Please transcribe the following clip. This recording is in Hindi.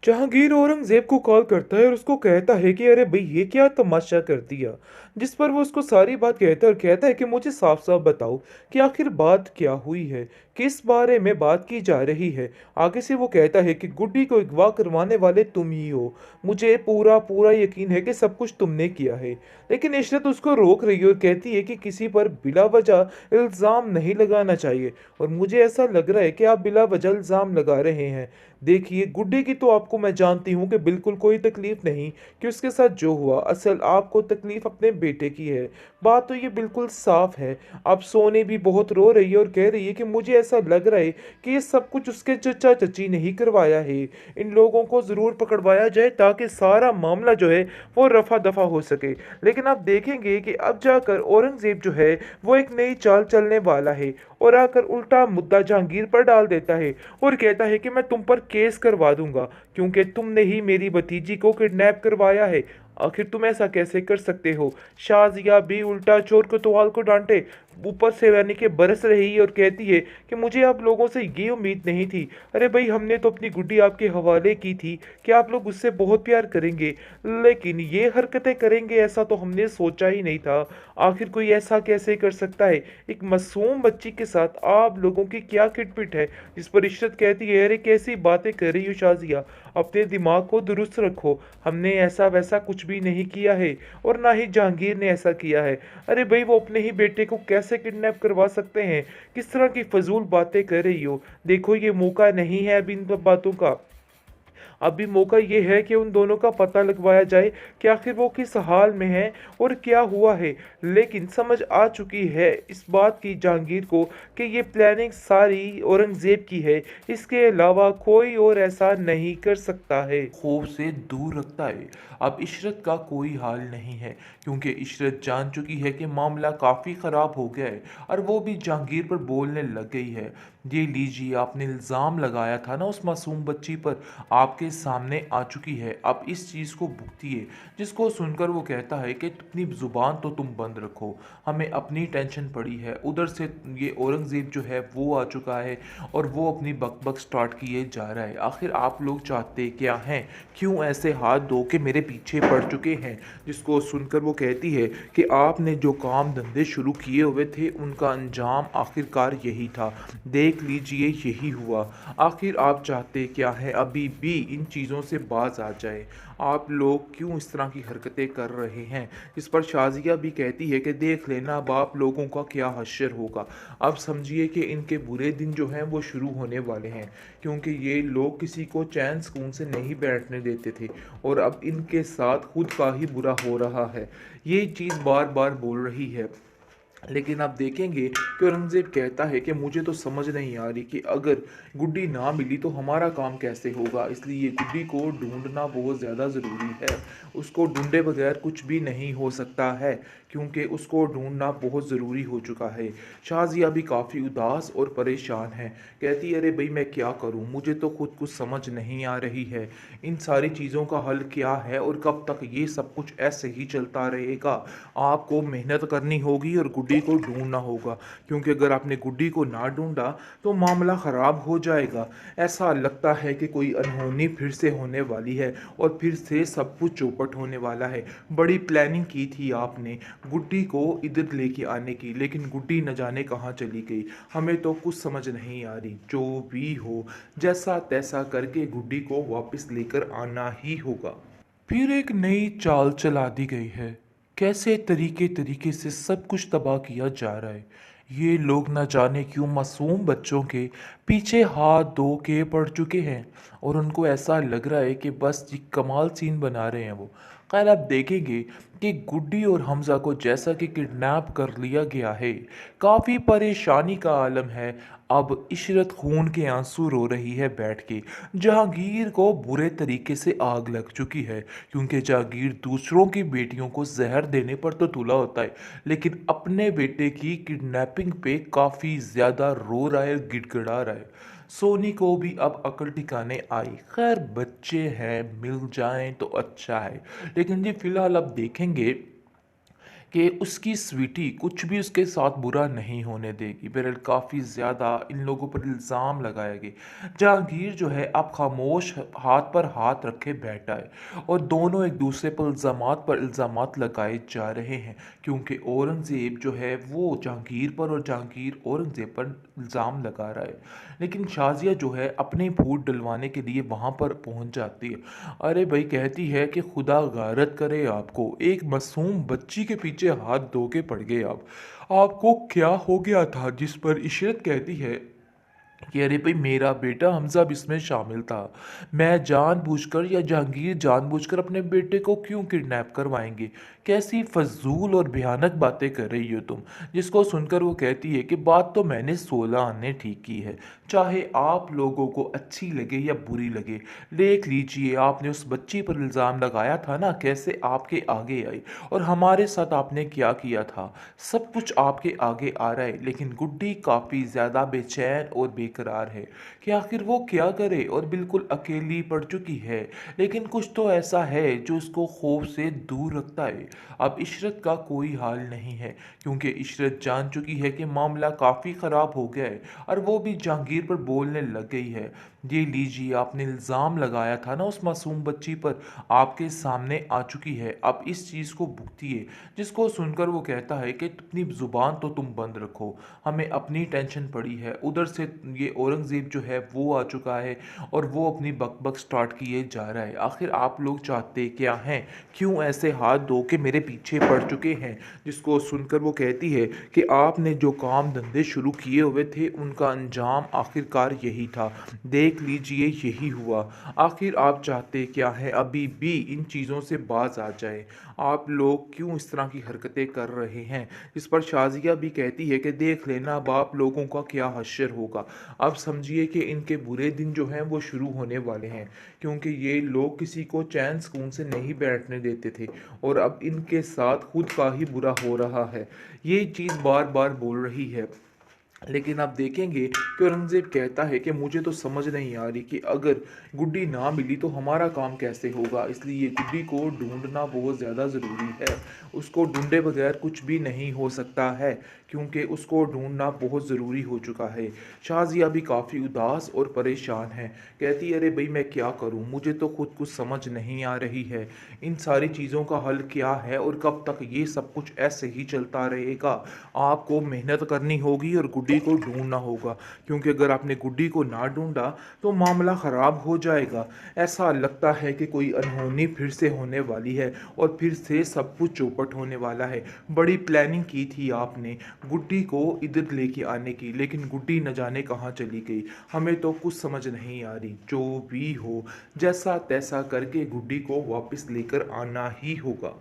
जहांगीर औरंगजेब को कॉल करता है और उसको कहता है कि अरे भाई ये क्या तमाशा कर दिया। जिस पर वो उसको सारी बात कहता है और कहता है कि मुझे साफ साफ बताओ कि आखिर बात क्या हुई है, किस बारे में बात की जा रही है। आगे से वो कहता है कि गुड्डी को अगवा करवाने वाले तुम ही हो। मुझे पूरा पूरा यकीन है कि सब कुछ तुमने किया है। लेकिन इशरत उसको रोक रही है और कहती है कि किसी पर बिला वजह इल्ज़ाम नहीं लगाना चाहिए, और मुझे ऐसा लग रहा है कि आप बिला वजह इल्ज़ाम लगा रहे हैं। देखिए, गुड्डे की तो आपको मैं जानती हूँ कि बिल्कुल कोई तकलीफ नहीं कि उसके साथ जो हुआ, असल आपको तकलीफ अपने बेटे की है। बात तो ये बिल्कुल साफ है। अब सोने भी बहुत रो रही है और कह रही है कि मुझे ऐसा लग रहा है कि ये सब कुछ उसके चचा चची नहीं करवाया है। इन लोगों को ज़रूर पकड़वाया जाए ताकि सारा मामला जो है वो रफा दफा हो सके। लेकिन आप देखेंगे कि अब जाकर औरंगजेब जो है वो एक नई चाल चलने वाला है और आकर उल्टा मुद्दा जहांगीर पर डाल देता है और कहता है कि मैं तुम पर केस करवा दूंगा क्योंकि तुमने ही मेरी भतीजी को किडनैप करवाया है। आखिर तुम ऐसा कैसे कर सकते हो। शाजिया भी उल्टा चोर कोतवाल को डांटे ऊपर से यानी कि बरस रही है और कहती है कि मुझे आप लोगों से ये उम्मीद नहीं थी। अरे भाई, हमने तो अपनी गुड्डी आपके हवाले की थी कि आप लोग उससे बहुत प्यार करेंगे, लेकिन ये हरकतें करेंगे ऐसा तो हमने सोचा ही नहीं था। आखिर कोई ऐसा कैसे कर सकता है। एक मासूम बच्ची के साथ आप लोगों की क्या खिटपिट है। जिस पर इशरत कहती है अरे कैसी बातें कर रही हो शाजिया, अपने दिमाग को दुरुस्त रखो। हमने ऐसा वैसा कुछ भी नहीं किया है और ना ही जहांगीर ने ऐसा किया है। अरे भाई, वो अपने ही बेटे को कैसे किडनैप करवा सकते हैं। किस तरह की फजूल बातें कर रही हो। देखो, ये मौका नहीं है अभी इन बातों का। अभी मौका ये है कि उन दोनों का पता लगवाया जाए कि आखिर वो किस हाल में हैं और क्या हुआ है। लेकिन समझ आ चुकी है इस बात की जहांगीर को कि ये प्लानिंग सारी औरंगजेब की है। इसके अलावा कोई और ऐसा नहीं कर सकता है। खौफ से दूर रखता है। अब इशरत का कोई हाल नहीं है क्योंकि इशरत जान चुकी है कि मामला काफ़ी ख़राब हो गया है और वो भी जहांगीर पर बोलने लग गई है। ये लीजिए, आपने इल्ज़ाम लगाया था ना उस मासूम बच्ची पर, आपके सामने आ चुकी है। अब इस चीज़ को भुगतिए। जिसको सुनकर वो कहता है कि अपनी ज़ुबान तो तुम बंद रखो, हमें अपनी टेंशन पड़ी है। उधर से ये औरंगज़ेब जो है वो आ चुका है और वो अपनी बकबक स्टार्ट किए जा रहा है। आखिर आप लोग चाहते क्या हैं, क्यों ऐसे हाथ धो के मेरे पीछे पड़ चुके हैं। जिसको सुनकर वो कहती है कि आपने जो काम धंधे शुरू किए हुए थे उनका अंजाम आखिरकार यही था। देख लीजिए, यही हुआ। आखिर आप चाहते क्या हैं, अभी भी इन चीज़ों से बाज आ जाए। आप लोग क्यों इस तरह की हरकतें कर रहे हैं। इस पर शाजिया भी कहती है कि देख लेना अब आप लोगों का क्या हश्र होगा। अब समझिए कि इनके बुरे दिन जो हैं वो शुरू होने वाले हैं, क्योंकि ये लोग किसी को चैन सुकून से नहीं बैठने देते थे और अब इनके साथ खुद का ही बुरा हो रहा है। ये चीज़ बार बार बोल रही है। लेकिन आप देखेंगे कि औरंगज़ेब कहता है कि मुझे तो समझ नहीं आ रही कि अगर गुड्डी ना मिली तो हमारा काम कैसे होगा, इसलिए गुड्डी को ढूंढना बहुत ज़्यादा ज़रूरी है। उसको ढूंढे बगैर कुछ भी नहीं हो सकता है क्योंकि उसको ढूंढना बहुत ज़रूरी हो चुका है। शाजिया भी काफ़ी उदास और परेशान है। कहती है अरे भाई, मैं क्या करूं, मुझे तो खुद कुछ समझ नहीं आ रही है। इन सारी चीज़ों का हल क्या है और कब तक ये सब कुछ ऐसे ही चलता रहेगा। आपको मेहनत करनी होगी और गुड्डी को ढूंढना होगा, क्योंकि अगर आपने गुड्डी को ना ढूंढा तो मामला ख़राब हो जाएगा। ऐसा लगता है कि कोई अनहोनी फिर से होने वाली है और फिर से सब कुछ चौपट होने वाला है। बड़ी प्लानिंग की थी आपने गुड्डी को इधर लेके आने की, लेकिन गुड्डी न जाने कहाँ चली गई। हमें तो कुछ समझ नहीं आ रही। जो भी हो, जैसा तैसा करके गुड्डी को वापस लेकर आना ही होगा। फिर एक नई चाल चला दी गई है। कैसे तरीके तरीके से सब कुछ तबाह किया जा रहा है। ये लोग न जाने क्यों मासूम बच्चों के पीछे हाथ धो के पड़ चुके हैं और उनको ऐसा लग रहा है कि बस ये कमाल सीन बना रहे हैं वो। खैर, आप देखेंगे कि गुड्डी और हमज़ा को जैसा कि किडनैप कर लिया गया है, काफ़ी परेशानी का आलम है। अब इशरत खून के आंसू रो रही है बैठ के। जहांगीर को बुरे तरीके से आग लग चुकी है क्योंकि जहांगीर दूसरों की बेटियों को जहर देने पर तो तुला होता है, लेकिन अपने बेटे की किडनैपिंग पे काफ़ी ज़्यादा रो रहा है, गिड़गिड़ा रहा है। सोनी को भी अब अकल ठिकाने आई। खैर, बच्चे हैं, मिल जाएं तो अच्छा है। लेकिन जी फिलहाल अब देखेंगे कि उसकी स्वीटी कुछ भी उसके साथ बुरा नहीं होने देगी। बहरहाल काफ़ी ज़्यादा इन लोगों पर इल्ज़ाम लगाए गए। जहांगीर जो है अब खामोश हाथ पर हाथ रखे बैठा है और दोनों एक दूसरे पर इल्ज़ामात लगाए जा रहे हैं, क्योंकि औरंगज़ेब जो है वो जहांगीर पर और जहांगीर औरंगज़ेब पर इल्ज़ाम लगा रहा है। लेकिन शाज़िया जो है अपने फूट डलवाने के लिए वहाँ पर पहुँच जाती है। अरे भाई, कहती है कि खुदा गारत करे आपको, एक मासूम बच्ची के पीछे हाथ धो के पड़ गए आपको क्या हो गया था? जिस पर इशरत कहती है कि अरे भाई, मेरा बेटा हमजा भी इसमें शामिल था। मैं जानबूझकर या जहांगीर जानबूझकर अपने बेटे को क्यों किडनैप करवाएंगे? कैसी फजूल और भयानक बातें कर रही हो तुम? जिसको सुनकर वो कहती है कि बात तो मैंने 16 आने ठीक की है, चाहे आप लोगों को अच्छी लगे या बुरी लगे। देख लीजिए, आपने उस बच्ची पर इल्ज़ाम लगाया था ना, कैसे आपके आगे आई, और हमारे साथ आपने क्या किया था, सब कुछ आपके आगे आ रहा है। लेकिन गुड्डी काफ़ी ज़्यादा बेचैन और बेकरार है कि आखिर वो क्या करे, और बिल्कुल अकेली पड़ चुकी है। लेकिन कुछ तो ऐसा है जो उसको खौफ से दूर रखता है। अब इशरत का कोई हाल नहीं है, क्योंकि इशरत जान चुकी है कि मामला काफ़ी ख़राब हो गया है, और वो भी जहांगीर पर बोलने लग गई है। ये लीजिए, आपने इल्ज़ाम लगाया था ना उस मासूम बच्ची पर, आपके सामने आ चुकी है, अब इस चीज़ को भुगतिए। जिसको सुनकर वो कहता है कि अपनी ज़ुबान तो तुम बंद रखो, हमें अपनी टेंशन पड़ी है। उधर से ये औरंगज़ेब जो है वो आ चुका है और वो अपनी बकबक स्टार्ट किए जा रहा है। आखिर आप लोग चाहते क्या हैं? क्यों ऐसे हाथ धो के मेरे पीछे पड़ चुके हैं? जिसको सुनकर वो कहती है कि आपने जो काम धंधे शुरू किए हुए थे उनका अंजाम आखिरकार यही था। देख लीजिए, यही हुआ। आखिर आप चाहते क्या हैं? अभी भी इन चीज़ों से बाज आ जाए। आप लोग क्यों इस तरह की हरकतें कर रहे हैं? इस पर शाज़िया भी कहती है कि देख लेना, अब आप लोगों का क्या हश्र होगा। अब समझिए कि इनके बुरे दिन जो हैं वो शुरू होने वाले हैं, क्योंकि ये लोग किसी को चैन सुकून से नहीं बैठने देते थे, और अब इनके साथ खुद का ही बुरा हो रहा है। ये चीज़ बार बार बोल रही है। लेकिन आप देखेंगे कि औरंगज़ेब कहता है कि मुझे तो समझ नहीं आ रही कि अगर गुड्डी ना मिली तो हमारा काम कैसे होगा, इसलिए गुड्डी को ढूंढना बहुत ज़्यादा ज़रूरी है। उसको ढूंढे बगैर कुछ भी नहीं हो सकता है, क्योंकि उसको ढूंढना बहुत ज़रूरी हो चुका है। शाज़िया भी काफ़ी उदास और परेशान है। कहती है, अरे भाई, मैं क्या करूं, मुझे तो खुद कुछ समझ नहीं आ रही है। इन सारी चीज़ों का हल क्या है और कब तक ये सब कुछ ऐसे ही चलता रहेगा? आपको मेहनत करनी होगी और गुड्डी को ढूंढना होगा, क्योंकि अगर आपने गुड्डी को ना ढूंढा तो मामला ख़राब हो जाएगा। ऐसा लगता है कि कोई अनहोनी फिर से होने वाली है और फिर से सब कुछ चौपट होने वाला है। बड़ी प्लानिंग की थी आपने गुड्डी को इधर लेके आने की, लेकिन गुड्डी न जाने कहाँ चली गई। हमें तो कुछ समझ नहीं आ रही। जो भी हो, जैसा तैसा करके गुड्डी को वापस लेकर आना ही होगा।